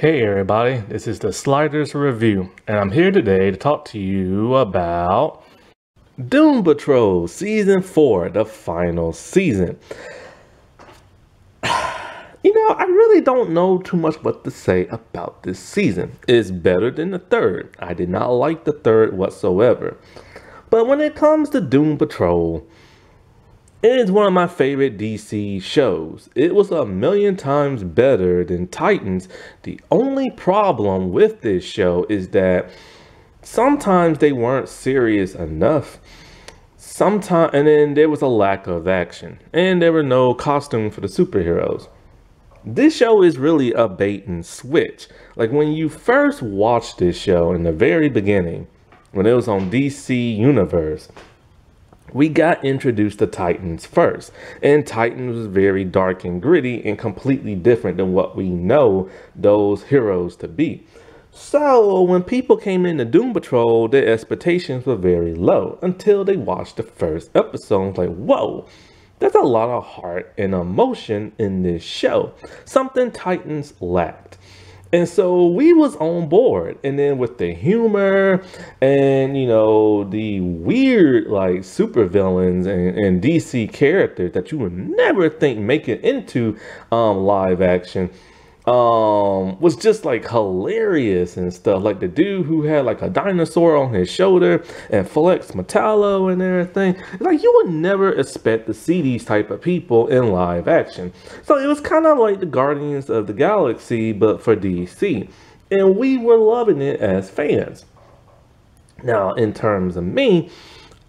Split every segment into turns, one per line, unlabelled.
Hey everybody, this is the Sliders Review, and I'm here today to talk to you about Doom Patrol Season 4, the final season. I really don't know too much what to say about this season. It's better than the third. I did not like the third whatsoever. But when it comes to Doom Patrol, it is one of my favorite DC shows. It was a million times better than Titans. The only problem with this show is that sometimes they weren't serious enough. And then there was a lack of action. And there were no costumes for the superheroes. This show is really a bait and switch. Like when you first watched this show in the very beginning, when it was on DC Universe, we got introduced to Titans first, and Titans was very dark and gritty and completely different than what we know those heroes to be. So when people came into Doom Patrol, their expectations were very low until they watched the first episode. It's like, whoa, there's a lot of heart and emotion in this show, something Titans lacked. And so we was on board, and then with the humor and, the weird like supervillains and DC characters that you would never think make it into live action was just like hilarious and stuff. Like the dude who had like a dinosaur on his shoulder and Flex Metallo and everything. Like you would never expect to see these type of people in live action. So it was kind of like the Guardians of the Galaxy, but for DC. And we were loving it as fans. Now, in terms of me,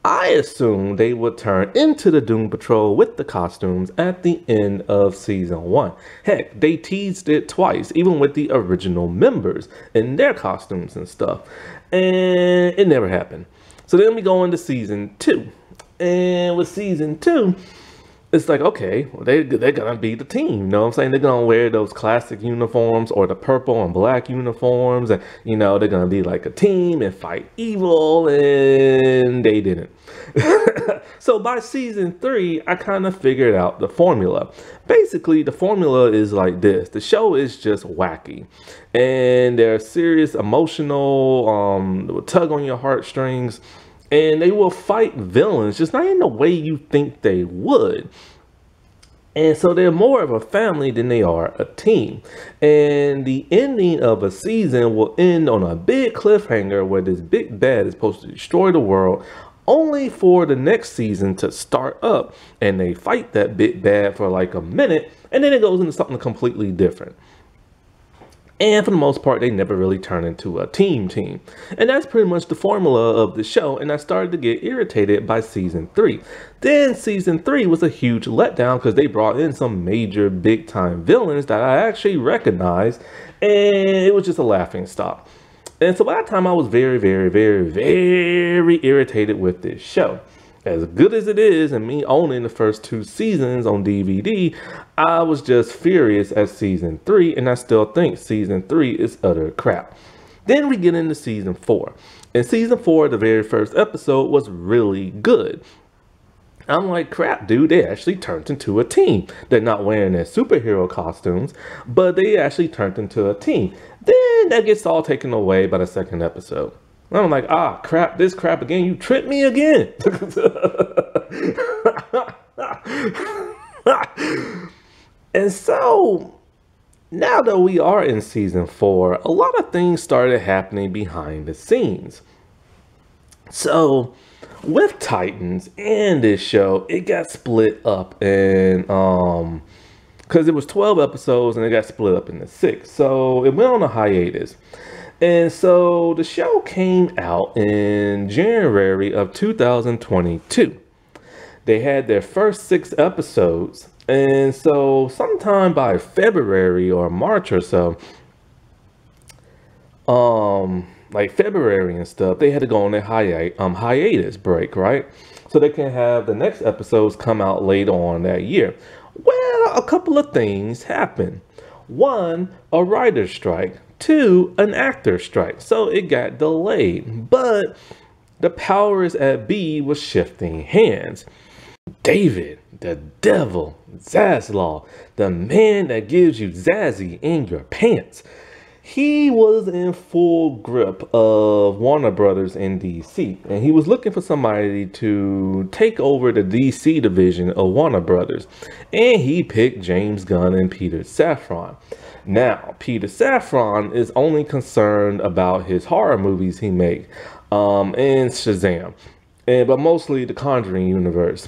I assumed they would turn into the Doom Patrol with the costumes at the end of season 1. Heck, they teased it twice, even with the original members in their costumes and stuff. And it never happened. So then we go into season 2. And with season 2, it's like, okay, well, they're going to be the team, you know what I'm saying? They're going to wear those classic uniforms or the purple and black uniforms. And, they're going to be like a team and fight evil. And they didn't. So by season 3, I kind of figured out the formula. Basically, the formula is like this. The show is just wacky. And they're serious, emotional, tug on your heartstrings. And they will fight villains, just not in the way you think they would. And so they're more of a family than they are a team. And the ending of a season will end on a big cliffhanger where this big bad is supposed to destroy the world, only for the next season to start up. And they fight that big bad for like a minute, and then it goes into something completely different. And for the most part, they never really turn into a team. And that's pretty much the formula of the show. And I started to get irritated by season 3. Then season 3 was a huge letdown because they brought in some major big time villains that I actually recognized. And it was just a laughing stock. And so by that time, I was very, very, very, very irritated with this show. As good as it is, and me owning the first 2 seasons on DVD, I was just furious at season 3, and I still think season 3 is utter crap. Then we get into season 4. In season 4, the very first episode was really good. I'm like, crap, dude, they actually turned into a team. They're not wearing their superhero costumes, but they actually turned into a team. Then that gets all taken away by the second episode. I'm like, crap, this crap again. You tricked me again. And so now that we are in season 4, a lot of things started happening behind the scenes. So with Titans and this show, it got split up and because it was 12 episodes and it got split up into 6. So it went on a hiatus. And so the show came out in January of 2022. They had their first 6 episodes. And so sometime by February or March or so, like February and stuff, they had to go on their hiatus break, right? So they can have the next episodes come out later on that year. Well, a couple of things happened. 1, a writer's strike. 2, an actor strike. So it got delayed, but the powers at be was shifting hands. David, the devil, Zaslav, the man that gives you Zazzy in your pants, He was in full grip of Warner Brothers in DC, and he was looking for somebody to take over the DC division of Warner Brothers, and he picked James Gunn and Peter Safran. Now, Peter Safran is only concerned about his horror movies he makes, and Shazam, but mostly the Conjuring universe.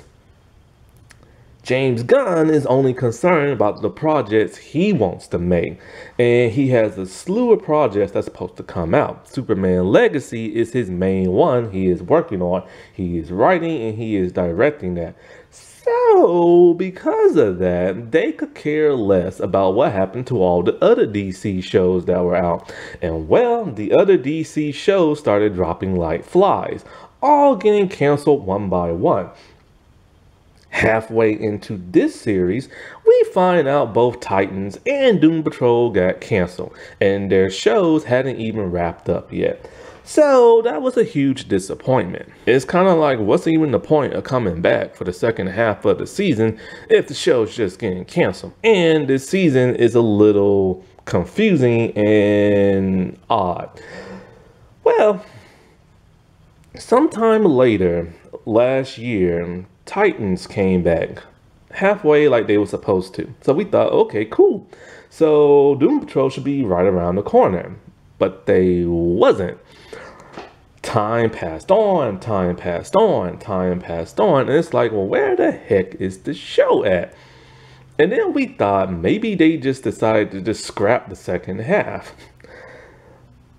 James Gunn is only concerned about the projects he wants to make, and he has a slew of projects that's supposed to come out. Superman Legacy is his main one he is working on. He is writing and he is directing that. So, because of that, they could care less about what happened to all the other DC shows that were out. And well, the other DC shows started dropping like flies, all getting canceled one by one. Halfway into this series, we find out both Titans and Doom Patrol got canceled, and their shows hadn't even wrapped up yet. So that was a huge disappointment. It's kind of like, what's even the point of coming back for the second half of the season if the show's just getting canceled? And this season is a little confusing and odd. Well, sometime later last year, Titans came back halfway like they were supposed to. So we thought, okay, cool. So Doom Patrol should be right around the corner. But they wasn't. Time passed on, time passed on, time passed on. And it's like, well, where the heck is the show at? And then we thought maybe they just decided to just scrap the second half.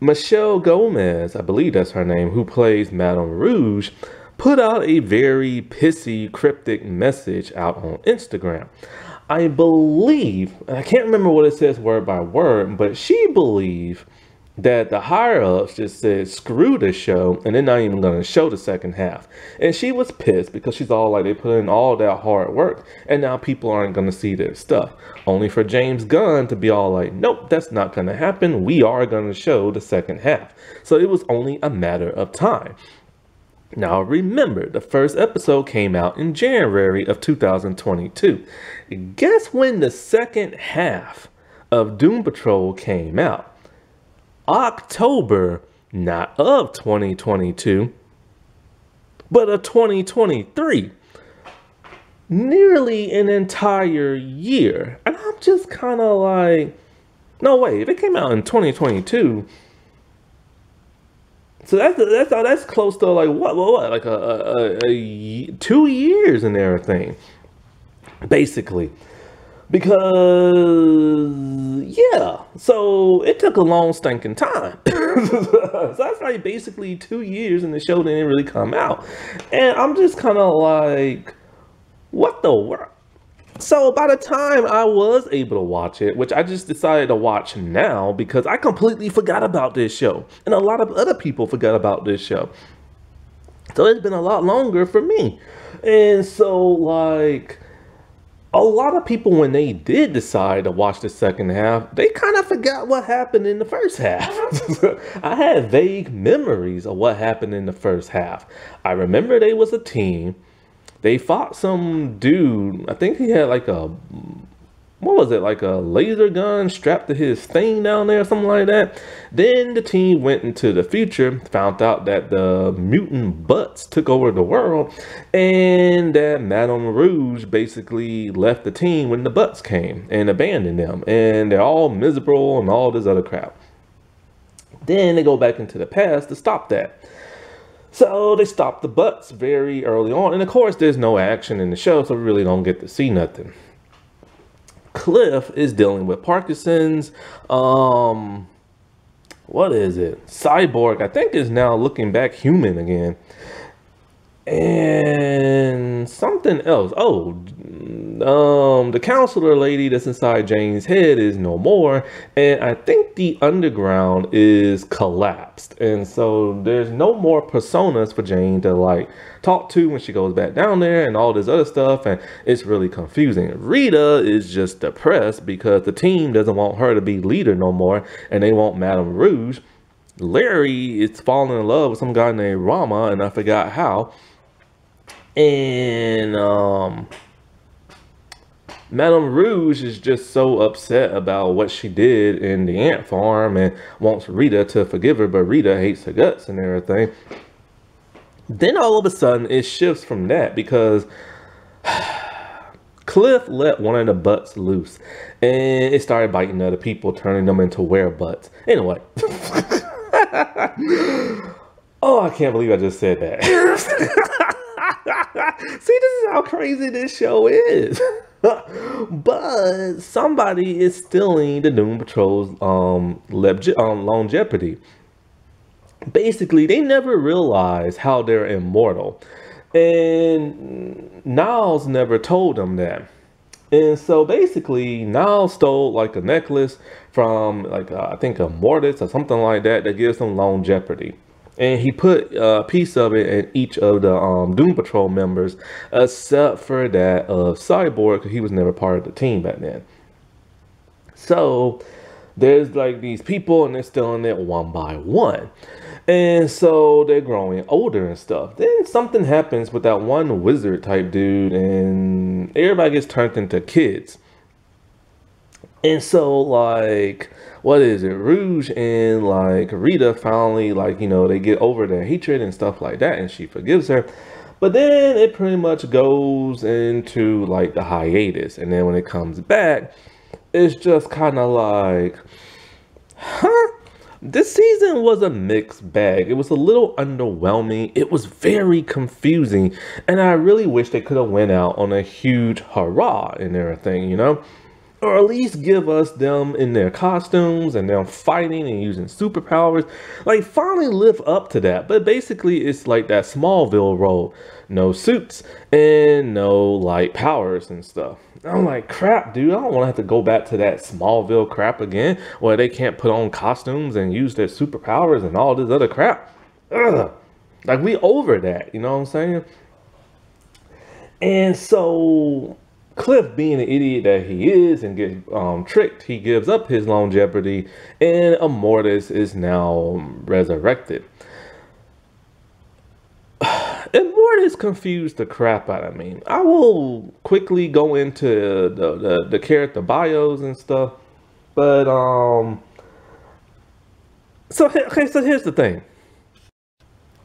Michelle Gomez, I believe that's her name, who plays Madame Rouge, put out a very pissy, cryptic message out on Instagram. I believe, and I can't remember what it says word by word, but she believed that the higher-ups just said, screw this show, and they're not even going to show the second half. And she was pissed because she's all like, they put in all that hard work, and now people aren't going to see their stuff. Only for James Gunn to be all like, nope, that's not going to happen. We are going to show the second half. So it was only a matter of time. Now remember, the first episode came out in January of 2022. Guess when the second half of Doom Patrol came out? October, not of 2022, but of 2023. Nearly an entire year. And I'm just kind of like, no way, if it came out in 2022, so that's close to like what like a 2 years and everything, basically. Because yeah, so it took a long stinking time. So that's like basically 2 years and the show didn't really come out, and I'm just kind of like, what the world? So by the time I was able to watch it, which I just decided to watch now because I completely forgot about this show. And a lot of other people forgot about this show. So it's been a lot longer for me. And so like, a lot of people, when they did decide to watch the second half, they kind of forgot what happened in the first half. I had vague memories of what happened in the first half. I remember they was a team. They fought some dude, I think he had like a, what was it, like a laser gun strapped to his thing down there or something like that. Then the team went into the future, found out that the mutant butts took over the world, and that Madame Rouge basically left the team when the butts came and abandoned them. And they're all miserable and all this other crap. Then they go back into the past to stop that. So they stopped the butts very early on. And of course, there's no action in the show, so we really don't get to see nothing. Cliff is dealing with Parkinson's. What is it? Cyborg, I think, is now looking back human again. And something else. Oh, the counselor lady that's inside Jane's head is no more. And I think the underground is collapsed. And so there's no more personas for Jane to like talk to when she goes back down there and all this other stuff. And it's really confusing. Rita is just depressed because the team doesn't want her to be leader no more. And they want Madame Rouge. Larry is falling in love with some guy named Rama, and I forgot how. And Madame Rouge is just so upset about what she did in the ant farm and wants Rita to forgive her, but Rita hates her guts and everything. Then all of a sudden it shifts from that because Cliff let one of the butts loose and it started biting other people, turning them into werebutts. Anyway. Oh, I can't believe I just said that. See, this is how crazy this show is. But somebody is stealing the Doom Patrol's longevity. Basically, they never realize how they're immortal. And Niles never told them that. And so basically, Niles stole like a necklace from like I think a Mortis or something like that gives them longevity. And he put a piece of it in each of the Doom Patrol members, except for that of Cyborg, because he was never part of the team back then. So there's like these people, and they're stealing it one by one. And so they're growing older and stuff. Then something happens with that one wizard type dude, and everybody gets turned into kids. And so, like, what is it? Rouge and, like, Rita finally, like, you know, they get over their hatred and stuff like that, and she forgives her. But then it pretty much goes into, like, the hiatus. And then when it comes back, it's just kind of like, huh? This season was a mixed bag. It was a little underwhelming. It was very confusing. And I really wish they could have went out on a huge hurrah and everything, you know? Or at least give us them in their costumes and them fighting and using superpowers. Like, finally live up to that. But basically, it's like that Smallville role. No suits and no, like, powers and stuff. I'm like, crap, dude. I don't want to have to go back to that Smallville crap again, where they can't put on costumes and use their superpowers and all this other crap. Ugh. Like, we over that, you know what I'm saying? And so Cliff, being the idiot that he is and gets tricked, he gives up his longevity, and Immortus is now resurrected. Immortus confused the crap out of me. I will quickly go into the character bios and stuff, but so here's the thing.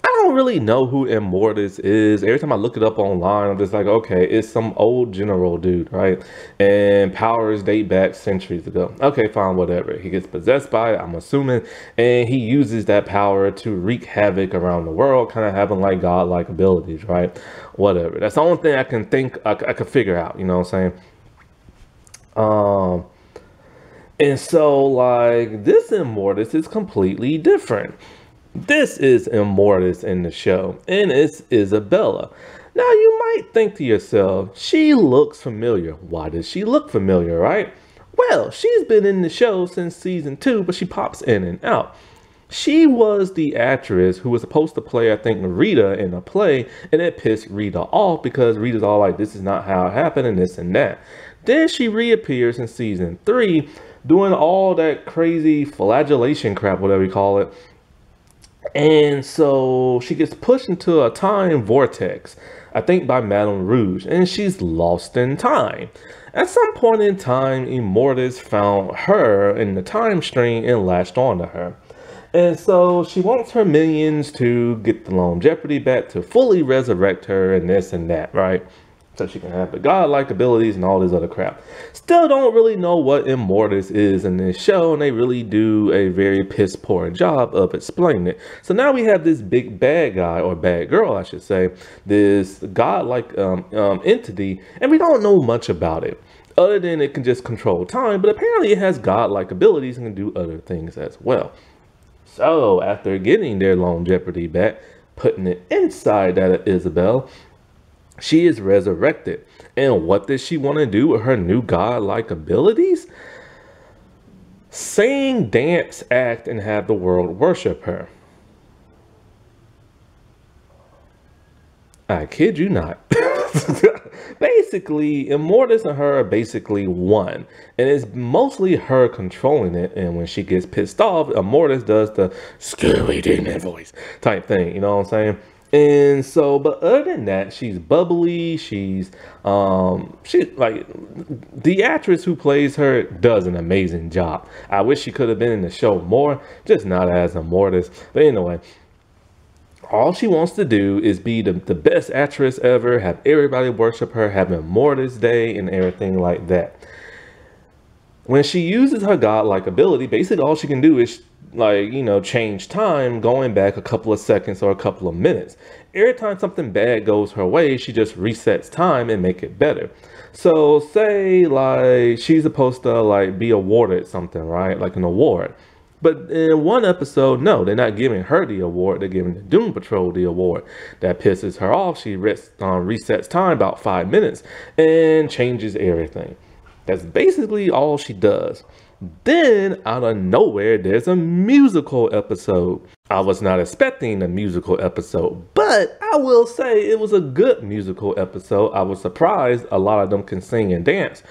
I don't really know who Immortus is. Every time I look it up online, I'm just like, okay, it's some old general dude, right? And powers date back centuries ago. Okay, fine, whatever. He gets possessed by it, I'm assuming, and he uses that power to wreak havoc around the world, kind of having like godlike abilities, right? Whatever. That's the only thing I can think, I could figure out, you know what I'm saying? And so, like, this Immortus is completely different. This is Immortus in the show, and it's Isabella. Now, you might think to yourself, she looks familiar. Why does she look familiar, right? Well, she's been in the show since season 2, but she pops in and out. She was the actress who was supposed to play, I think, Rita in a play, and it pissed Rita off because Rita's all like, this is not how it happened, and this and that. Then she reappears in season 3, doing all that crazy flagellation crap, whatever you call it. And so she gets pushed into a time vortex, I think by Madame Rouge, and she's lost in time. At some point in time, Immortus found her in the time stream and latched onto her. And so she wants her minions to get the longevity back to fully resurrect her and this and that, right? So she can have the godlike abilities and all this other crap. Still don't really know what Immortus is in this show, and they really do a very piss poor job of explaining it. So now we have this big bad guy, or bad girl I should say, this godlike entity, and we don't know much about it. Other than it can just control time, but apparently it has godlike abilities and can do other things as well. So after getting their longevity back, putting it inside that Isabel, she is resurrected. And what does she want to do with her new godlike abilities? Sing, dance, act, and have the world worship her. I kid you not. Basically, Immortus and her are basically one. And it's mostly her controlling it. And when she gets pissed off, Immortus does the scary demon voice type thing. You know what I'm saying? And so, but other than that, she's bubbly. She like the actress who plays her does an amazing job. I wish she could have been in the show more, just not as Immortus. But anyway, all she wants to do is be the best actress ever, have everybody worship her, have Immortus Day and everything like that. When she uses her godlike ability, basically all she can do is like, change time going back a couple of seconds or a couple of minutes. Every time something bad goes her way, she just resets time and make it better. So say like she's supposed to like be awarded something, right? Like an award. But in one episode, no, they're not giving her the award. They're giving the Doom Patrol the award. That pisses her off. She resets time about 5 minutes and changes everything. That's basically all she does. Then, out of nowhere, there's a musical episode. I was not expecting a musical episode, but I will say it was a good musical episode. I was surprised a lot of them can sing and dance,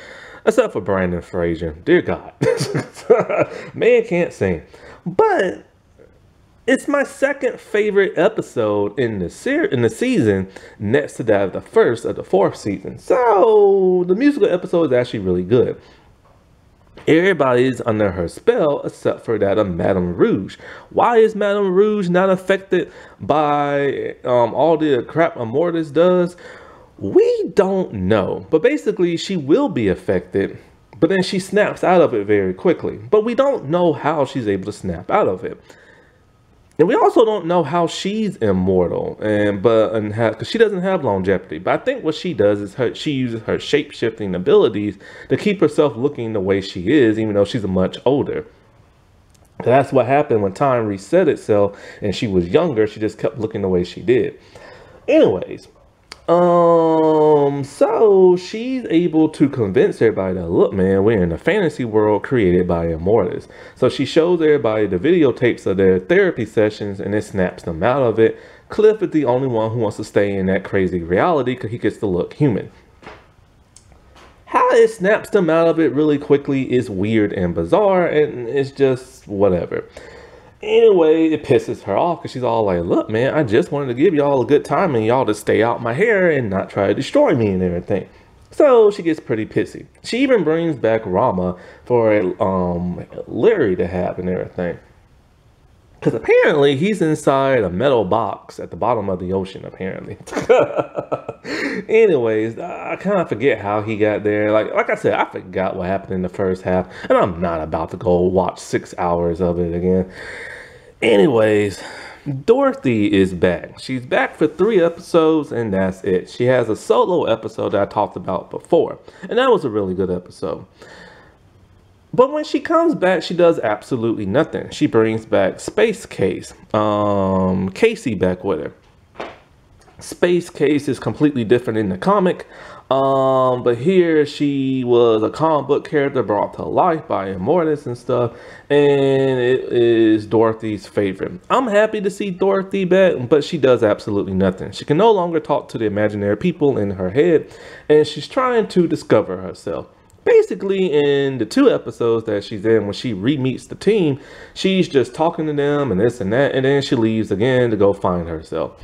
except for Brandon Fraser. Dear God. Man can't sing. But it's my second favorite episode in the season, next to that of the first of the fourth season. So the musical episode is actually really good. Everybody's under her spell except for that of Madame Rouge. Why is Madame Rouge not affected by all the crap Immortus does? We don't know. But basically, she will be affected, but then she snaps out of it very quickly. But we don't know how she's able to snap out of it. And we also don't know how she's immortal, because she doesn't have longevity. But I think what she does is she uses her shape-shifting abilities to keep herself looking the way she is, even though she's much older. That's what happened when time reset itself and she was younger. She just kept looking the way she did. Anyways, so she's able to convince everybody that, look, man, we're in a fantasy world created by Immortus. So she shows everybody the videotapes of their therapy sessions and it snaps them out of it. Cliff is the only one who wants to stay in that crazy reality because he gets to look human. How it snaps them out of it really quickly is weird and bizarre, and it's just whatever. Anyway, it pisses her off because she's all like, look, man, I just wanted to give y'all a good time and y'all to stay out my hair and not try to destroy me and everything. So she gets pretty pissy. She even brings back Rama for Larry to have and everything. Because apparently he's inside a metal box at the bottom of the ocean, apparently. Anyways, I kind of forget how he got there. Like I said, I forgot what happened in the first half. And I'm not about to go watch 6 hours of it again. Anyways, Dorothy is back. She's back for 3 episodes and that's it. She has a solo episode that I talked about before. And that was a really good episode. But when she comes back, she does absolutely nothing. She brings back Space Case. Casey back with her. Space Case is completely different in the comic. But here she was a comic book character brought to life by Immortus and stuff. And it is Dorothy's favorite. I'm happy to see Dorothy back, but she does absolutely nothing. She can no longer talk to the imaginary people in her head. And she's trying to discover herself. Basically, in the 2 episodes that she's in, when she re-meets the team, she's just talking to them and this and that, and then she leaves again to go find herself.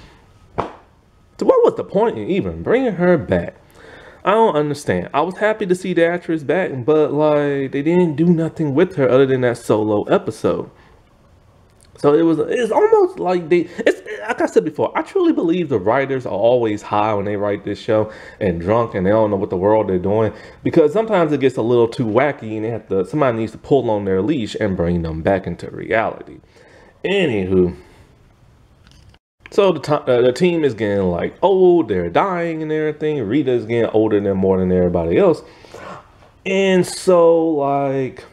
So what was the point in even bringing her back? I don't understand. I was happy to see the actress back, but like they didn't do nothing with her other than that solo episode. So it's almost like like I said before, I truly believe the writers are always high when they write this show and drunk and they don't know what the world they're doing, because sometimes it gets a little too wacky and somebody needs to pull on their leash and bring them back into reality. Anywho, so the team is getting like old, they're dying and everything. Rita's getting older than more than everybody else. And so like,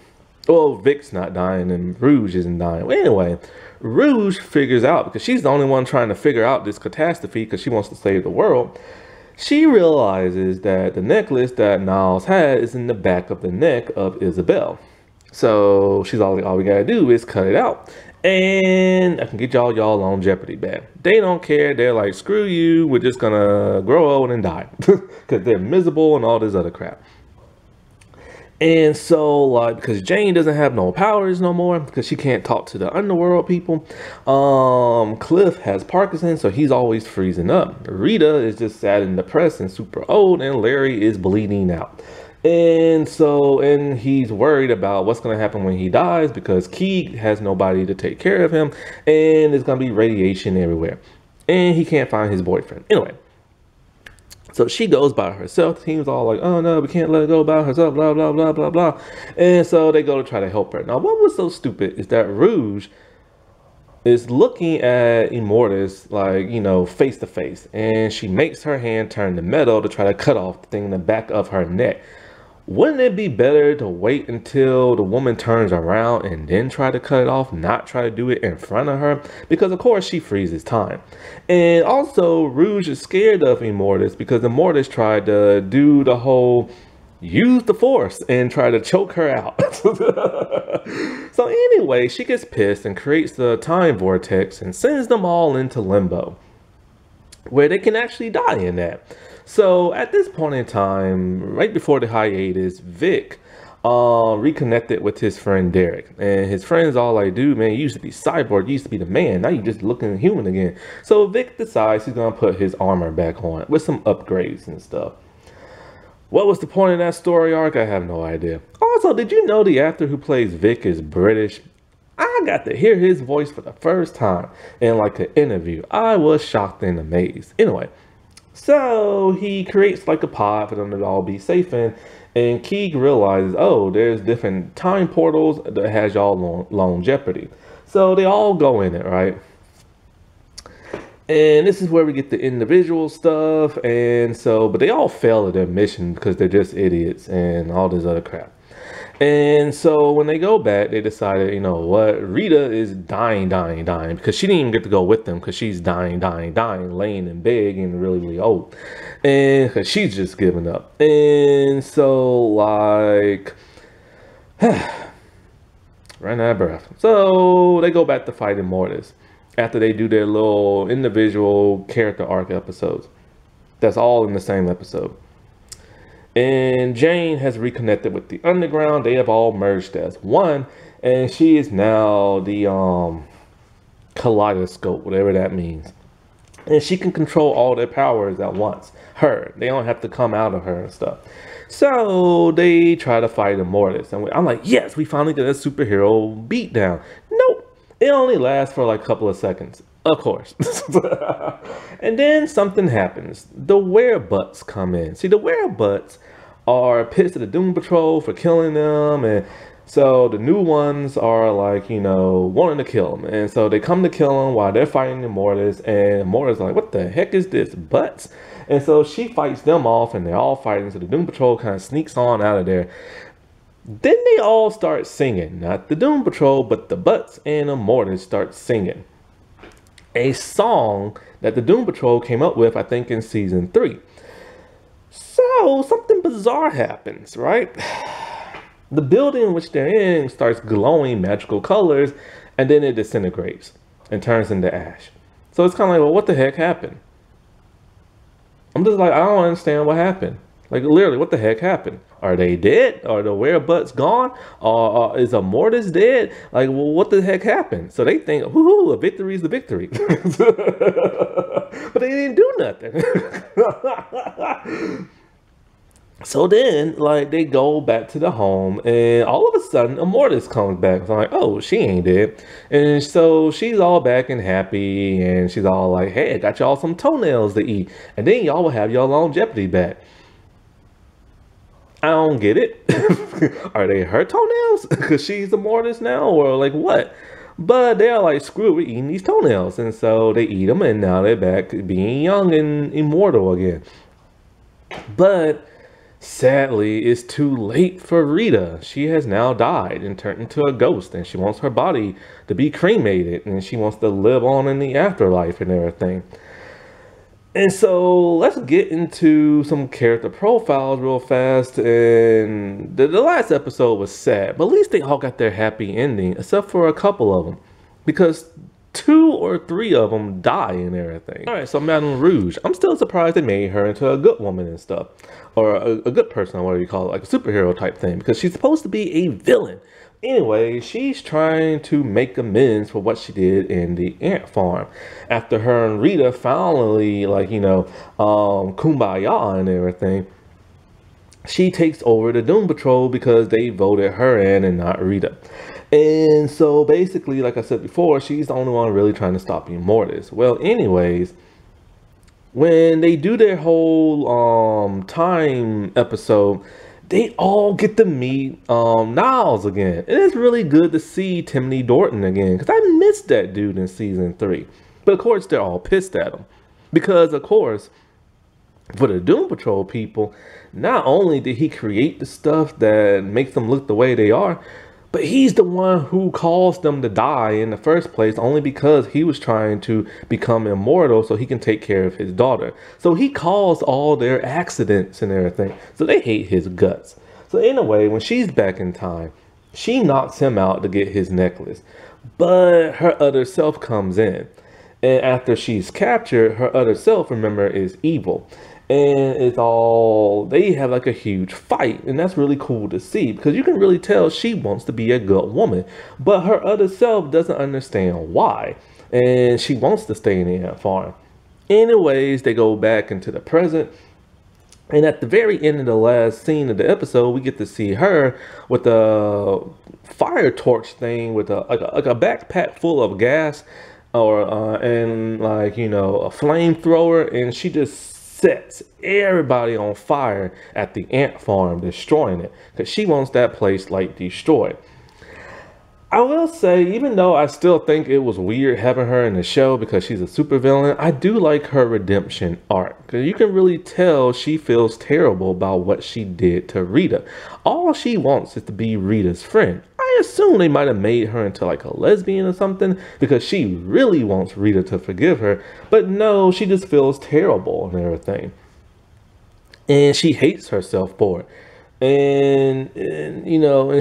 well, Vic's not dying and Rouge isn't dying. Well, anyway, Rouge figures out, because she's the only one trying to figure out this catastrophe because she wants to save the world. She realizes that the necklace that Niles had is in the back of the neck of Isabel. So she's all we gotta do is cut it out. And I can get y'all on Jeopardy back. They don't care. They're like, screw you. We're just gonna grow old and die. Because they're miserable and all this other crap. And so, like, because Jane doesn't have no powers no more, because she can't talk to the underworld people. Cliff has Parkinson, so he's always freezing up. Rita is just sad and depressed and super old, and Larry is bleeding out. And he's worried about what's going to happen when he dies, because Keeg has nobody to take care of him, and there's going to be radiation everywhere. And he can't find his boyfriend. Anyway. So she goes by herself. The team's all like, oh no, we can't let her go by herself, blah, blah, blah, blah, blah. And so they go to try to help her. Now, what was so stupid is that Rouge is looking at Immortus, like, you know, face to face. And she makes her hand turn to metal to try to cut off the thing in the back of her neck. Wouldn't it be better to wait until the woman turns around and then try to cut it off, not try to do it in front of her? Because of course she freezes time. And also Rouge is scared of Immortus because Immortus tried to do the whole use the force and try to choke her out. So anyway, she gets pissed and creates the time vortex and sends them all into limbo, where they can actually die in that. So at this point in time, right before the hiatus, Vic reconnected with his friend Derek. And his friend's all like, dude, man, you used to be Cyborg, you used to be the man, now you just looking human again. So Vic decides he's gonna put his armor back on with some upgrades and stuff. What was the point of that story arc? I have no idea. Also, did you know the actor who plays Vic is British? I got to hear his voice for the first time in like an interview. I was shocked and amazed. Anyway, so he creates like a pod for them to all be safe in, and Keeg realizes, oh, there's different time portals that has y'all long jeopardy. So they all go in it, right? And this is where we get the individual stuff, and so, but they all fail at their mission because they're just idiots and all this other crap. And so when they go back, they decided, you know what, Rita is dying, because she didn't even get to go with them because she's dying, laying in bed and really, really old. And because she's just giving up. And so, like, ran out of breath. So they go back to fight Immortus after they do their little individual character arc episodes. That's all in the same episode. And Jane has reconnected with the underground. They have all merged as one, and she is now the kaleidoscope, whatever that means. And she can control all their powers at once. They don't have to come out of her and stuff. So they try to fight Immortus, and I'm like, yes, we finally get a superhero beatdown. Nope, it only lasts for like a couple of seconds. Of course. And then something happens. The Werebutts come in. See, the Werebutts are pissed at the Doom Patrol for killing them. And so the new ones are like, you know, wanting to kill them. And so they come to kill them while they're fighting Immortus. And Immortus is like, what the heck is this? Butts? And so she fights them off and they're all fighting. So the Doom Patrol kind of sneaks on out of there. Then they all start singing. Not the Doom Patrol, but the Butts and Immortus start singing a song that the Doom Patrol came up with, I think, in season 3. So something bizarre happens, right? The building in which they're in starts glowing magical colors, and then it disintegrates and turns into ash. So it's kind of like, well, what the heck happened? I'm just like, I don't understand what happened. Like, literally, what the heck happened? Are they dead? Are the Werebutts gone? Is Immortus dead? Like, well, what the heck happened? So they think, woohoo, a victory is the victory. But they didn't do nothing. So then, like, they go back to the home, and all of a sudden, Immortus comes back. So I'm like, oh, she ain't dead. And so she's all back and happy, and she's all like, hey, I got y'all some toenails to eat. And then y'all will have your longevity back. I don't get it. Are they her toenails? Because she's Immortus now, or like what? But they're like, screw it, we're eating these toenails. And so they eat them, and now they're back being young and immortal again. But sadly, it's too late for Rita. She has now died and turned into a ghost, and she wants her body to be cremated, and she wants to live on in the afterlife and everything. And so let's get into some character profiles real fast. And the last episode was sad, but at least they all got their happy ending, except for a couple of them. Because 2 or 3 of them die and everything. All right, so Madame Rouge, I'm still surprised they made her into a good woman and stuff, or a good person, or whatever you call it, like a superhero type thing, because she's supposed to be a villain. Anyway, she's trying to make amends for what she did in the ant farm. After her and Rita finally, like, kumbaya and everything, she takes over the Doom Patrol because they voted her in and not Rita. And so basically, like I said before, she's the only one really trying to stop Immortus. Well, anyways, when they do their whole time episode, they all get to meet Niles again. And it's really good to see Timothy Dorton again, because I missed that dude in season 3. But of course, they're all pissed at him. Because, of course, for the Doom Patrol people, not only did he create the stuff that makes them look the way they are, but he's the one who caused them to die in the first place, only because he was trying to become immortal so he can take care of his daughter. So he caused all their accidents and everything. So they hate his guts. So anyway, when she's back in time, she knocks him out to get his necklace. But her other self comes in. And after she's captured, her other self, remember, is evil. And it's all, they have like a huge fight, and that's really cool to see, because you can really tell she wants to be a good woman, but her other self doesn't understand why, and she wants to stay in the ant farm. Anyways, they go back into the present, and at the very end of the last scene of the episode, we get to see her with a fire torch thing with a backpack full of gas, and a flamethrower, and she just sets everybody on fire at the ant farm, destroying it, because she wants that place like destroyed. I will say, even though I still think it was weird having her in the show because she's a supervillain, I do like her redemption arc, because you can really tell she feels terrible about what she did to Rita. All she wants is to be Rita's friend. I assume they might have made her into like a lesbian or something because she really wants Rita to forgive her, but no, she just feels terrible and everything. And she hates herself for it. And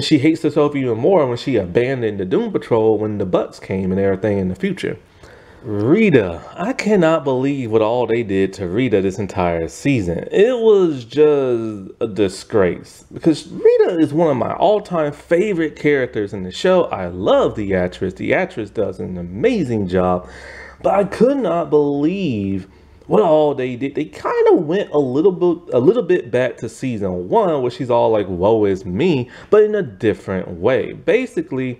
she hates herself even more when she abandoned the Doom Patrol when the Butts came and everything in the future. Rita, I cannot believe what all they did to Rita this entire season. It was just a disgrace, because Rita is one of my all-time favorite characters in the show. I love the actress. The actress does an amazing job, but I could not believe what all they did. They kind of went a little bit back to season 1, where she's all like, woe is me, but in a different way. Basically,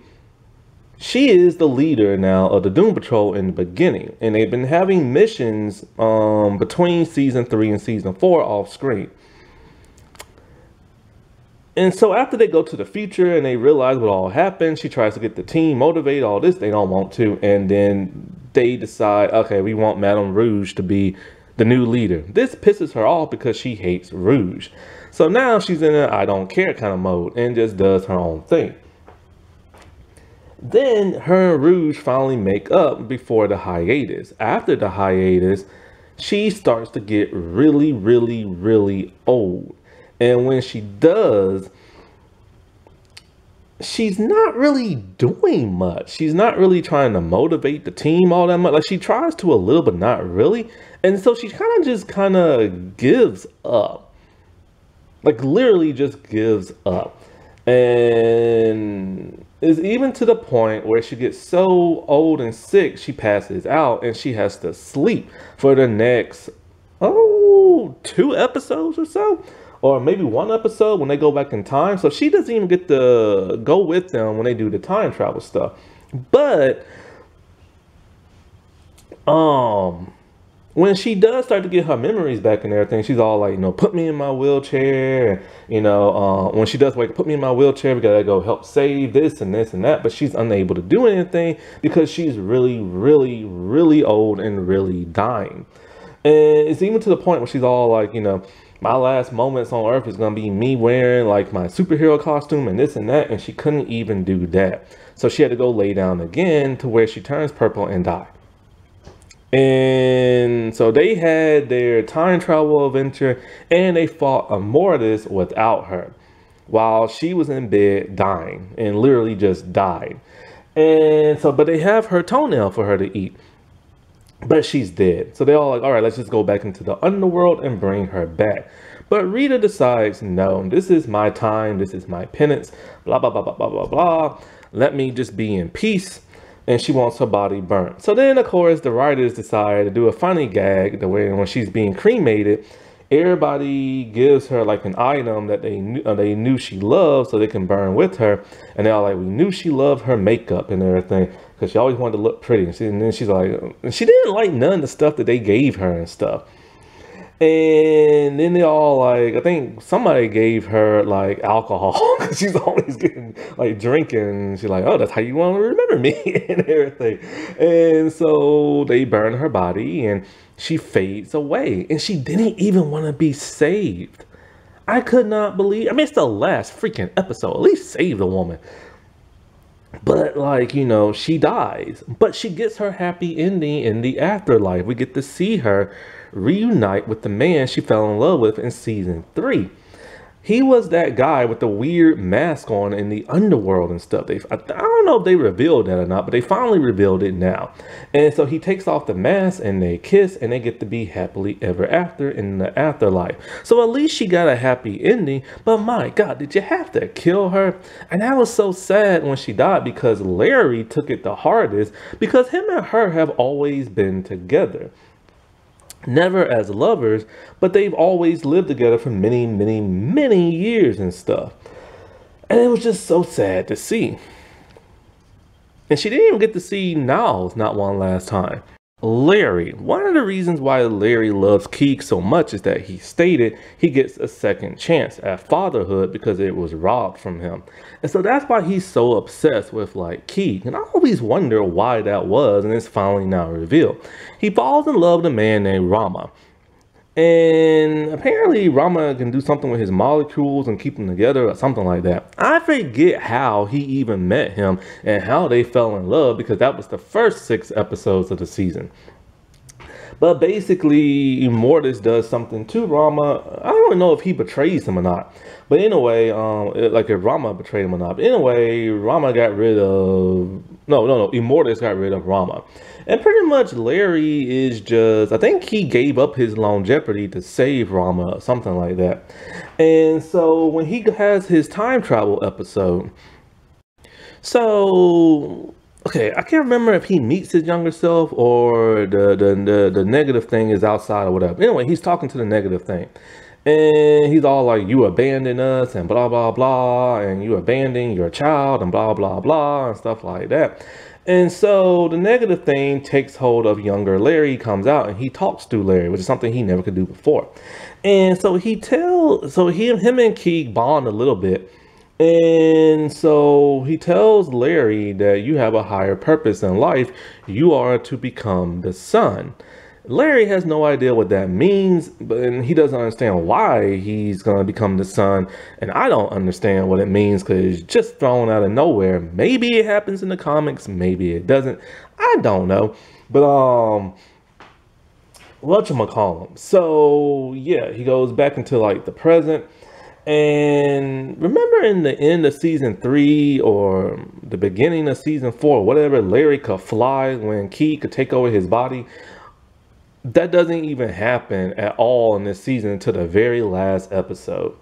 she is the leader now of the Doom Patrol in the beginning, and they've been having missions between season 3 and season 4 off screen. And so after they go to the future and they realize what all happened, she tries to get the team motivated, all this, they don't want to, and then they decide, okay, we want Madame Rouge to be the new leader. This pisses her off because she hates Rouge. So now she's in a I don't care kind of mode and just does her own thing. Then her and Rouge finally make up before the hiatus. After the hiatus, she starts to get really, really, really old. And when she does, she's not really doing much. She's not really trying to motivate the team all that much. Like, she tries to a little, but not really. And so she kind of gives up. Like, literally just gives up. And is even to the point where she gets so old and sick, she passes out and she has to sleep for the next, 2 episodes or so. Or maybe 1 episode when they go back in time. So she doesn't even get to go with them when they do the time travel stuff. But when she does start to get her memories back and everything, she's all like, put me in my wheelchair. When she does wake, put me in my wheelchair, we gotta go help save this and this and that. But she's unable to do anything because she's really, really, really old and really dying. And it's even to the point where she's all like, my last moments on Earth is going to be me wearing like my superhero costume and this and that. And she couldn't even do that. So she had to go lay down again to where she turns purple and die. And so they had their time travel adventure and they fought Immortus without her while she was in bed dying and literally just died. And so, but they have her toenail for her to eat, but she's dead. So they all like, all right, let's just go back into the underworld and bring her back. But Rita decides, no, this is my time. This is my penance. Blah, blah, blah, blah, blah, blah, blah. Let me just be in peace. And she wants her body burnt. So then, of course, the writers decide to do a funny gag the way when she's being cremated, everybody gives her like an item that they knew she loved so they can burn with her. And they're all like, we knew she loved her makeup and everything because she always wanted to look pretty. And then she's like, she didn't like none of the stuff that they gave her and stuff. And then they all like, I think somebody gave her like alcohol because she's always getting like drinking. She's like, oh, that's how you want to remember me and everything. And so they burn her body and she fades away. And she didn't even want to be saved. I could not believe, I mean, it's the last freaking episode. At least save the woman. But like, you know, she dies, but she gets her happy ending in the afterlife. We get to see her reunite with the man she fell in love with in season 3. He was that guy with the weird mask on in the underworld and stuff. I don't know if they revealed that or not, but they finally revealed it now. And so he takes off the mask and they kiss and they get to be happily ever after in the afterlife. So at least she got a happy ending. But my God, did you have to kill her? And that was so sad when she died because Larry took it the hardest because him and her have always been together. Never as lovers, but they've always lived together for many, many, many years and stuff. And it was just so sad to see. And she didn't even get to see Niles not one last time. Larry. One of the reasons why Larry loves Keek so much is that he stated he gets a second chance at fatherhood because it was robbed from him. And so that's why he's so obsessed with like Keek. And I always wonder why that was, and it's finally now revealed. He falls in love with a man named Rama. And apparently Rama can do something with his molecules and keep them together or something like that. I forget how he even met him and how they fell in love because that was the first 6 episodes of the season. But basically, Immortus does something to Rama. I don't know if he betrays him or not. But anyway, like if Rama betrayed him or not. But anyway, Rama got rid of... No. Immortus got rid of Rama. And pretty much Larry is just... I think he gave up his longevity to save Rama or something like that. And so when he has his time travel episode... So... Okay, I can't remember if he meets his younger self or the negative thing is outside or whatever. Anyway, he's talking to the negative thing. And he's all like, you abandoned us and blah, blah, blah. And you abandoned your child and blah, blah, blah and stuff like that. And so the negative thing takes hold of younger Larry, comes out and he talks to Larry, which is something he never could do before. And so him and Keek bond a little bit. And so he tells Larry that you have a higher purpose in life. You are to become the sun. Larry has no idea what that means, and he doesn't understand why he's going to become the sun. And I don't understand what it means because it's just thrown out of nowhere. Maybe it happens in the comics. Maybe it doesn't. I don't know. But, whatchamacallem. So, yeah, he goes back into, like, the present. And remember in the end of season 3 or the beginning of season 4, whatever, Larry could fly when Keek could take over his body. That doesn't even happen at all in this season until the very last episode.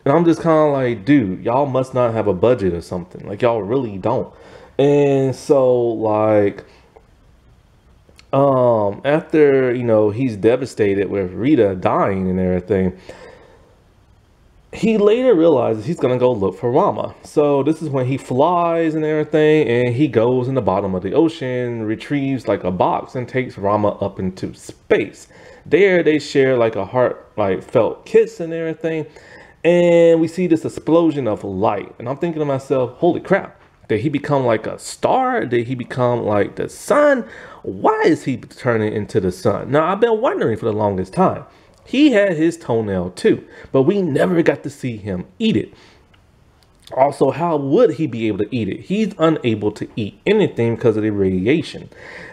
And I'm just kind of like, dude, y'all must not have a budget or something. Like, y'all really don't. And so, like, after, you know, he's devastated with Rita dying and everything, he later realizes he's going to go look for Rama. So this is when he flies and everything, and he goes in the bottom of the ocean, retrieves like a box and takes Rama up into space. There they share like a heart-felt kiss and everything. And we see this explosion of light. And I'm thinking to myself, holy crap, did he become like a star? Did he become like the sun? Why is he turning into the sun? Now, I've been wondering for the longest time. He had his toenail too, but we never got to see him eat it. Also, how would he be able to eat it? He's unable to eat anything because of the radiation.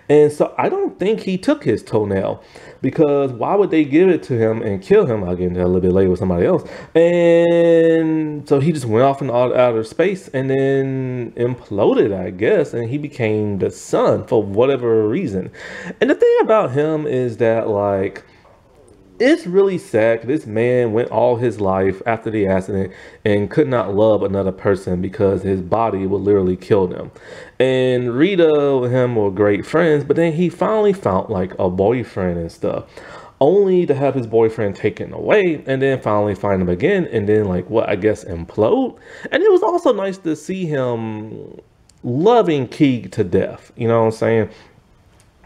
And so I don't think he took his toenail, because why would they give it to him and kill him? I'll get into that a little bit later with somebody else. And so he just went off in outer space and then imploded, I guess, and he became the sun for whatever reason. And the thing about him is that, like, it's really sad. This man went all his life after the accident and could not love another person because his body would literally kill them. And Rita and him were great friends, but then he finally found like a boyfriend and stuff, only to have his boyfriend taken away and then finally find him again and then, like, what, I guess implode. And it was also nice to see him loving Keeg to death, you know what I'm saying?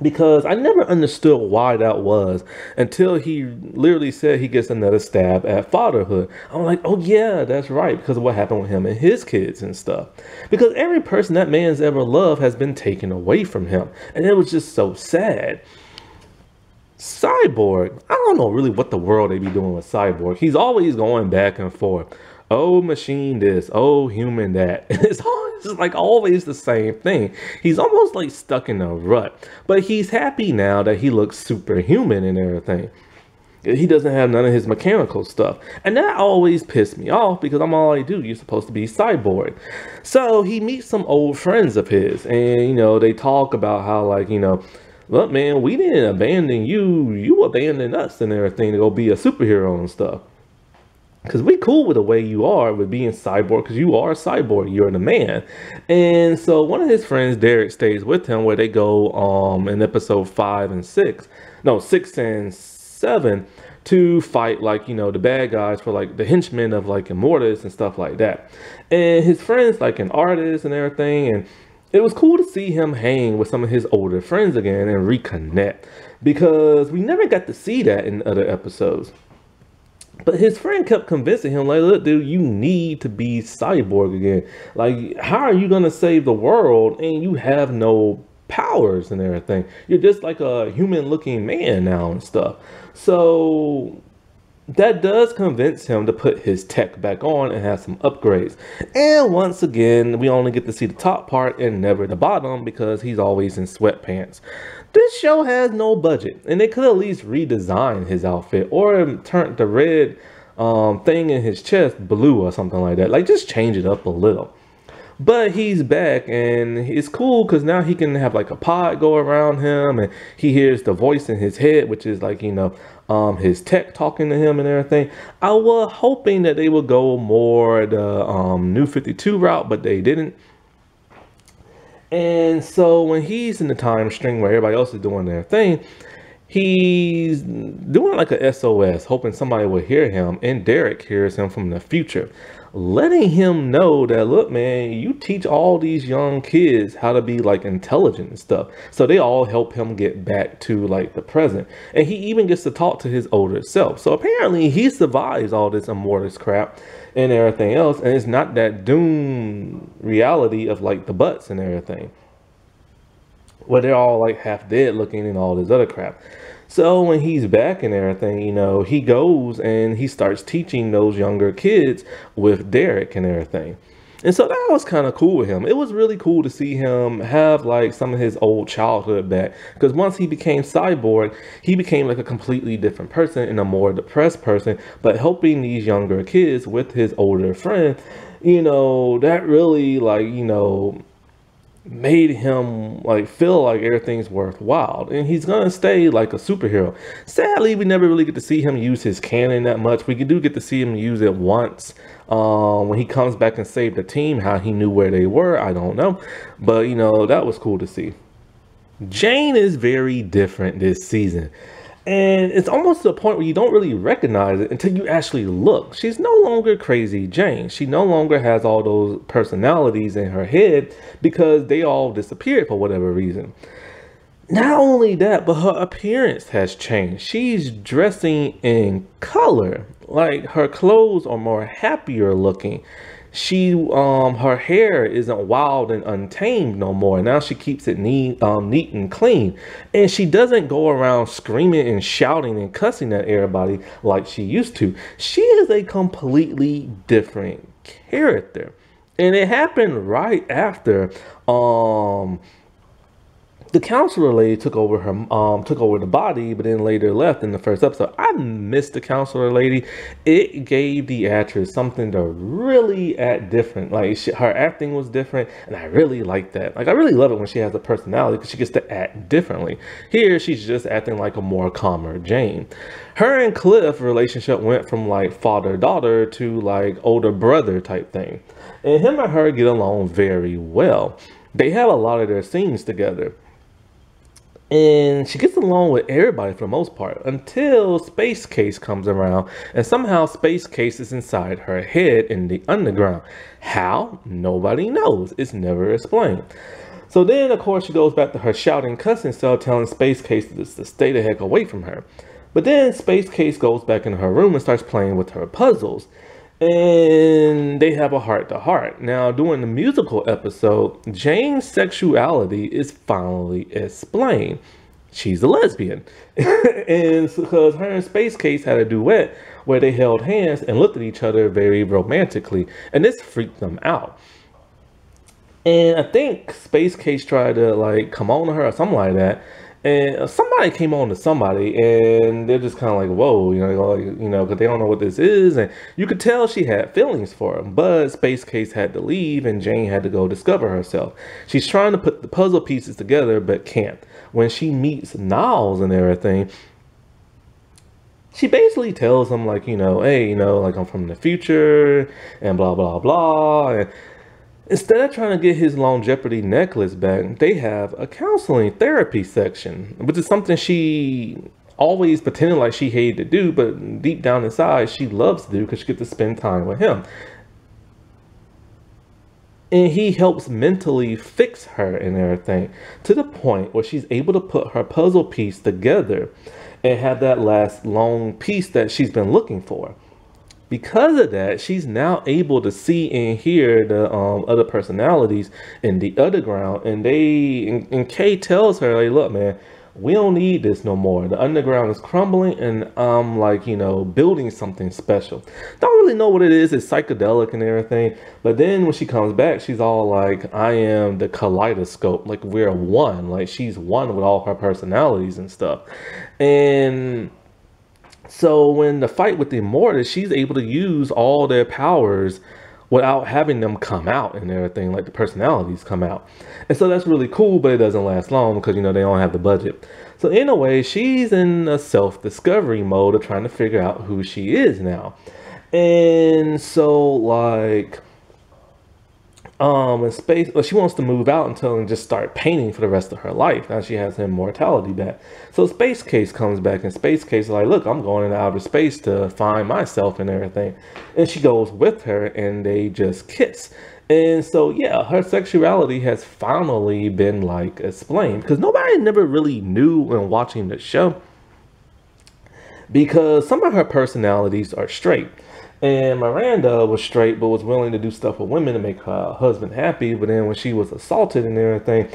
Because I never understood why that was until he literally said he gets another stab at fatherhood. I'm like, oh yeah, that's right, because of what happened with him and his kids and stuff. Because every person that man's ever loved has been taken away from him. And it was just so sad. Cyborg, I don't know really what the world they be doing with Cyborg. He's always going back and forth. Oh, machine this. Oh, human that. And it's like always the same thing. He's almost like stuck in a rut. But he's happy now that he looks superhuman and everything. He doesn't have none of his mechanical stuff. And that always pissed me off because I'm all I do. You're supposed to be Cyborg. So he meets some old friends of his. And, you know, they talk about how, like, you know, look, man, we didn't abandon you. You abandoned us and everything to go be a superhero and stuff. Because we cool with the way you are with being Cyborg, because you are a cyborg, you're the man. And so one of his friends, Derek, stays with him where they go in episode 5 and 6. No, 6 and 7 to fight, like, you know, the bad guys for like the henchmen of like Immortus and stuff like that. And his friend's like an artist and everything. And it was cool to see him hang with some of his older friends again and reconnect, because we never got to see that in other episodes. But his friend kept convincing him, like, look, dude, you need to be Cyborg again. Like, how are you going to save the world and you have no powers and everything? You're just like a human looking man now and stuff. So that does convince him to put his tech back on and have some upgrades. And once again, we only get to see the top part and never the bottom because he's always in sweatpants. This show has no budget, and they could at least redesign his outfit or turn the red thing in his chest blue or something like that. Like, just change it up a little. But he's back, and it's cool because now he can have like a pod go around him, and he hears the voice in his head, which is like, you know, his tech talking to him and everything. I was hoping that they would go more the New 52 route, but they didn't. And so when he's in the time string where everybody else is doing their thing, he's doing like a SOS, hoping somebody will hear him. And Derek hears him from the future, letting him know that, look, man, you teach all these young kids how to be like intelligent and stuff. So they all help him get back to like the present. And he even gets to talk to his older self. So apparently he survives all this Immortus crap and everything else, and it's not that doom reality of like the butts and everything where they're all like half dead looking and all this other crap. So when he's back and everything, you know, he goes and he starts teaching those younger kids with Derek and everything. And so that was kind of cool with him. It was really cool to see him have like some of his old childhood back, because once he became Cyborg, he became like a completely different person and a more depressed person. But helping these younger kids with his older friend, you know, that really, like, you know, made him like feel like everything's worthwhile, and he's gonna stay like a superhero. Sadly, we never really get to see him use his cannon that much. We do get to see him use it once when he comes back and saved the team. How he knew where they were, I don't know, but you know, that was cool to see. Jane is very different this season, and it's almost to the point where you don't really recognize it until you actually look. She's no longer Crazy Jane. She no longer has all those personalities in her head because they all disappeared for whatever reason. Not only that, but her appearance has changed. She's dressing in color. Like, her clothes are more happier looking. She her hair isn't wild and untamed no more. Now she keeps it neat and clean, and she doesn't go around screaming and shouting and cussing at everybody like she used to. She is a completely different character. And it happened right after um the counselor lady took over the body, but then later left in the first episode. I missed the counselor lady. It gave the actress something to really act different. Like her acting was different, and I really like that. Like I really love it when she has a personality because she gets to act differently. Here she's just acting like a more calmer Jane. Her and Cliff relationship went from like father-daughter to like older brother type thing. And him and her get along very well. They have a lot of their scenes together. And she gets along with everybody for the most part until Space Case comes around, and somehow Space Case is inside her head in the underground. How? Nobody knows. It's never explained. So then, of course, she goes back to her shouting, cussing self, telling Space Case to stay the heck away from her. But then Space Case goes back in her room and starts playing with her puzzles. And they have a heart-to-heart. Now, during the musical episode, Jane's sexuality is finally explained. She's a lesbian. And because her and Space Case had a duet where they held hands and looked at each other very romantically. And this freaked them out. And I think Space Case tried to like come on to her or something like that. And somebody came on to somebody, and they're just kind of like, whoa, because they don't know what this is. And you could tell she had feelings for him, but Space Case had to leave, and Jane had to go discover herself. She's trying to put the puzzle pieces together, but can't. When she meets Niles and everything, she basically tells him, like, hey, like, I'm from the future, and blah, blah, blah. And instead of trying to get his longevity necklace back, they have a counseling therapy section, which is something she always pretended like she hated to do, but deep down inside, she loves to do because she gets to spend time with him. And he helps mentally fix her and everything to the point where she's able to put her puzzle piece together and have that last long piece that she's been looking for. Because of that, she's now able to see and hear the other personalities in the underground. And Kay tells her, like, look, man, we don't need this no more. The underground is crumbling, and I'm like, building something special. Don't really know what it is. It's psychedelic and everything. But then when she comes back, she's all like, I am the kaleidoscope. Like, we're one. Like, she's one with all her personalities and stuff. And so when the fight with the Immortus, she's able to use all their powers without having them come out and everything, like the personalities come out. And so that's really cool, but it doesn't last long because, they don't have the budget. So in a way, she's in a self-discovery mode of trying to figure out who she is now. And so, like, in space, she wants to move out and just start painting for the rest of her life. Now she has her immortality back. So Space Case comes back, and Space Case is like, look, I'm going into outer space to find myself and everything. And she goes with her, and they just kiss. And so, yeah, her sexuality has finally been, like, explained. Because nobody never really knew when watching the show. Because some of her personalities are straight. And Miranda was straight, but was willing to do stuff with women to make her husband happy. But then when she was assaulted and everything,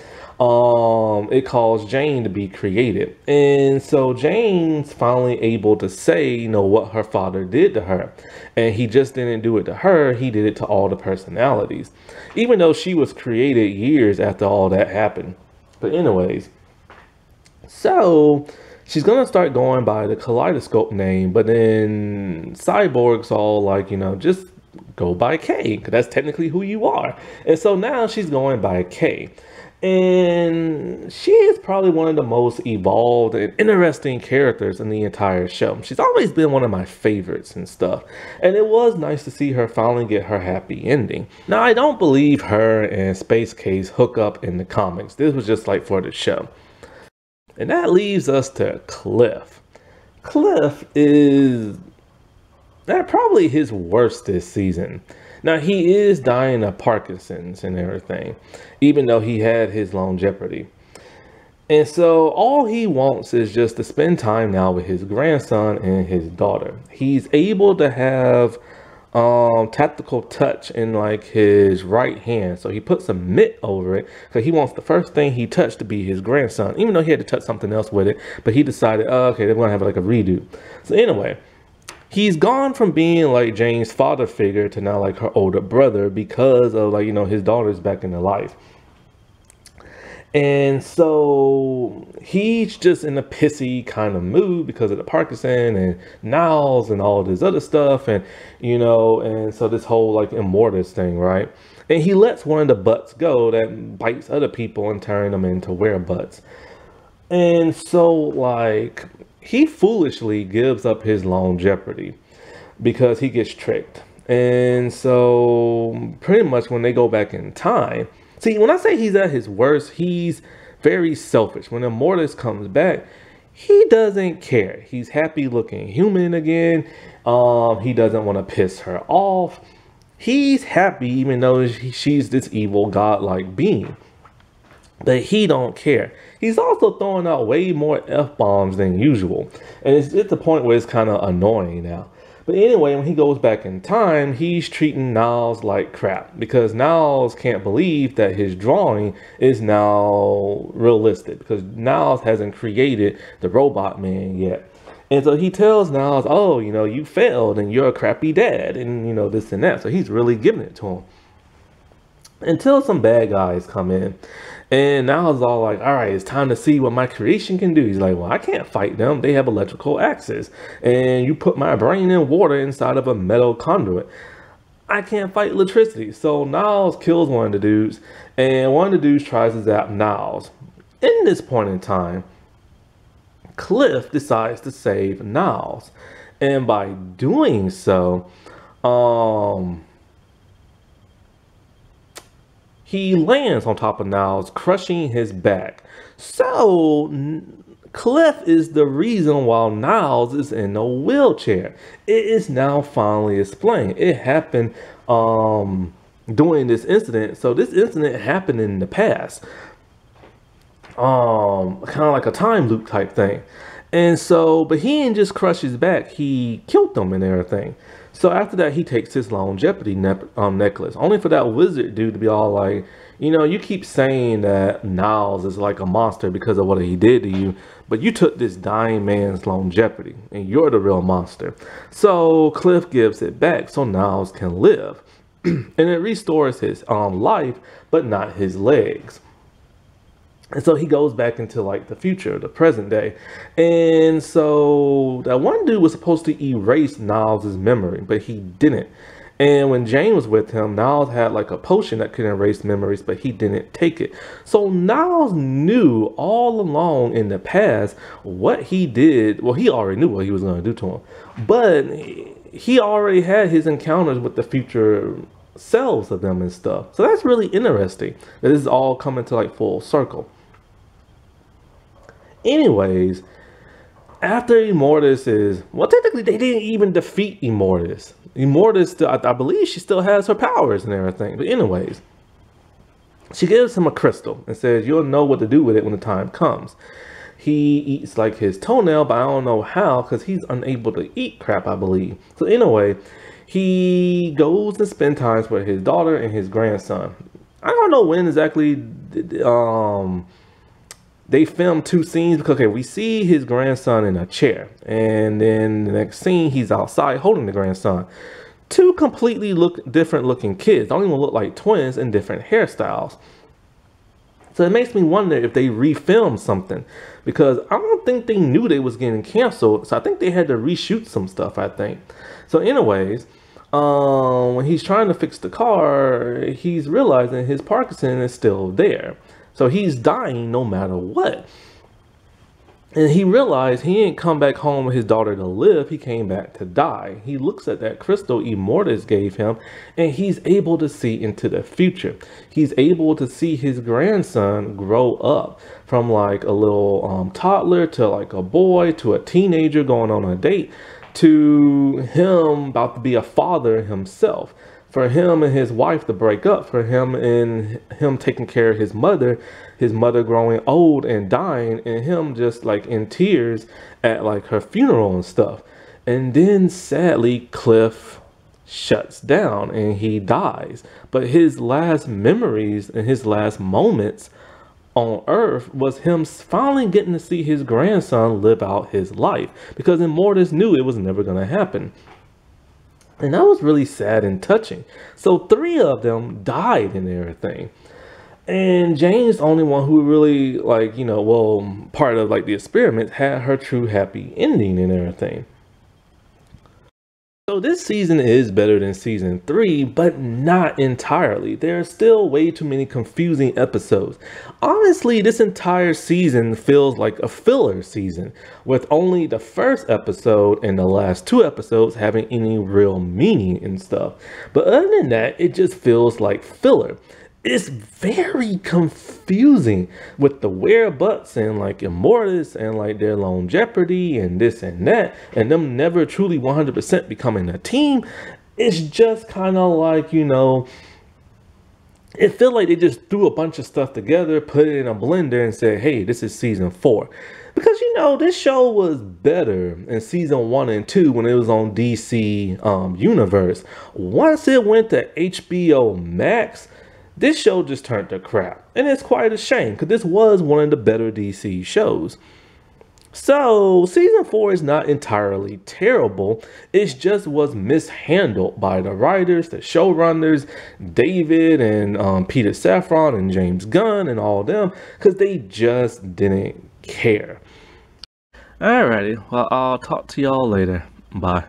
it caused Jane to be created. And so Jane's finally able to say, what her father did to her. And he just didn't do it to her. He did it to all the personalities. Even though she was created years after all that happened. But anyways, so she's going to start going by the Kaleidoscope name, but then Cyborg's all like, just go by K, because that's technically who you are. And so now she's going by K. And she is probably one of the most evolved and interesting characters in the entire show. She's always been one of my favorites and stuff. And it was nice to see her finally get her happy ending. Now, I don't believe her and Space Case hook up in the comics. This was just like for the show. And that leaves us to Cliff. Cliff is probably his worst this season. Now, he is dying of Parkinson's and everything, even though he had his longevity. And so all he wants is just to spend time now with his grandson and his daughter. He's able to have tactical touch in like his right hand, so he puts a mitt over it because he wants the first thing he touched to be his grandson, even though he had to touch something else with it. But he decided, oh, okay, they're gonna have like a redo. So anyway, He's gone from being like Jane's father figure to now like her older brother because of like, his daughter's back in the life. And so he's just in a pissy kind of mood because of the Parkinson and Niles and all this other stuff. And so this whole like Immortus thing, right? And he lets one of the butts go that bites other people and turn them into werebutts. And so like he foolishly gives up his longevity because he gets tricked. And so pretty much when they go back in time, see, when I say he's at his worst, he's very selfish. When Immortus comes back, he doesn't care. He's happy looking human again. He doesn't want to piss her off. He's happy even though she's this evil godlike being. But he don't care. He's also throwing out way more F-bombs than usual. And it's at the point where it's kind of annoying now. But anyway, when he goes back in time, he's treating Niles like crap because Niles can't believe that his drawing is now realistic because Niles hasn't created the robot man yet. And so he tells Niles, oh, you failed and you're a crappy dad and, this and that. So he's really giving it to him until some bad guys come in. And now it's all like, all right, it's time to see what my creation can do. He's like, well, I can't fight them. They have electrical axes. And you put my brain and water inside of a metal conduit. I can't fight electricity. So Niles kills one of the dudes. And one of the dudes tries to zap Niles. In this point in time, Cliff decides to save Niles. And by doing so, he lands on top of Niles, crushing his back. So Cliff is the reason why Niles is in a wheelchair. It is now finally explained. It happened during this incident. So this incident happened in the past. Kind of like a time loop type thing. And so, but he didn't just crush his back. He killed them and everything. So after that, he takes his longevity necklace, only for that wizard dude to be all like, you keep saying that Niles is like a monster because of what he did to you, but you took this dying man's longevity and you're the real monster. So Cliff gives it back so Niles can live and it restores his life, but not his legs. And so he goes back into like the future, the present day. And so that one dude was supposed to erase Niles' memory, but he didn't. And when Jane was with him, Niles had like a potion that could erase memories, but he didn't take it. So Niles knew all along in the past what he did. Well, he already knew what he was going to do to him, but he already had his encounters with the future selves of them and stuff. So that's really interesting that this is all coming to like full circle. Anyways, after Immortus is, well, technically they didn't even defeat Immortus. Immortus, I believe she still has her powers and everything. But anyways, she gives him a crystal and says, you'll know what to do with it when the time comes. He eats like his toenail, but I don't know how because he's unable to eat crap, I believe. So anyway, he goes to spend time with his daughter and his grandson. I don't know when exactly they filmed two scenes because, okay, we see his grandson in a chair. And then the next scene, he's outside holding the grandson. Two completely different looking kids. Don't even look like twins in different hairstyles. So it makes me wonder if they refilmed something. Because I don't think they knew they was getting canceled. So I think they had to reshoot some stuff, I think. So anyways, when he's trying to fix the car, he's realizing his Parkinson is still there. So he's dying no matter what. And he realized he didn't come back home with his daughter to live. He came back to die. He looks at that crystal Immortus gave him, and he's able to see into the future. He's able to see his grandson grow up from like a little toddler to like a boy to a teenager going on a date to him about to be a father himself. For him and his wife to break up, for him and him taking care of his mother growing old and dying, and him just like in tears at like her funeral and stuff. And then sadly, Cliff shuts down and he dies. But his last memories and his last moments on Earth was him finally getting to see his grandson live out his life, because Immortus knew it was never going to happen. And that was really sad and touching. So 3 of them died and everything. And Jane's the only one who really, like, you know, well, part of like the experiment had her true happy ending and everything. So this season is better than season 3, but not entirely. There are still way too many confusing episodes. Honestly, this entire season feels like a filler season, with only the first episode and the last 2 episodes having any real meaning and stuff. But other than that, it just feels like filler. It's very confusing with the whereabouts and like Immortus and like their lone jeopardy and this and that, and them never truly 100% becoming a team. It's just kind of like, you know, it felt like they just threw a bunch of stuff together, put it in a blender and said, hey, this is season 4. Because, you know, this show was better in season 1 and 2 when it was on DC Universe. Once it went to HBO Max, this show just turned to crap, and it's quite a shame because this was one of the better DC shows. So season 4 is not entirely terrible, it just was mishandled by the writers, the showrunners, David and Peter Safran and James Gunn and all of them, because they just didn't care. Alrighty, well, I'll talk to y'all later. Bye.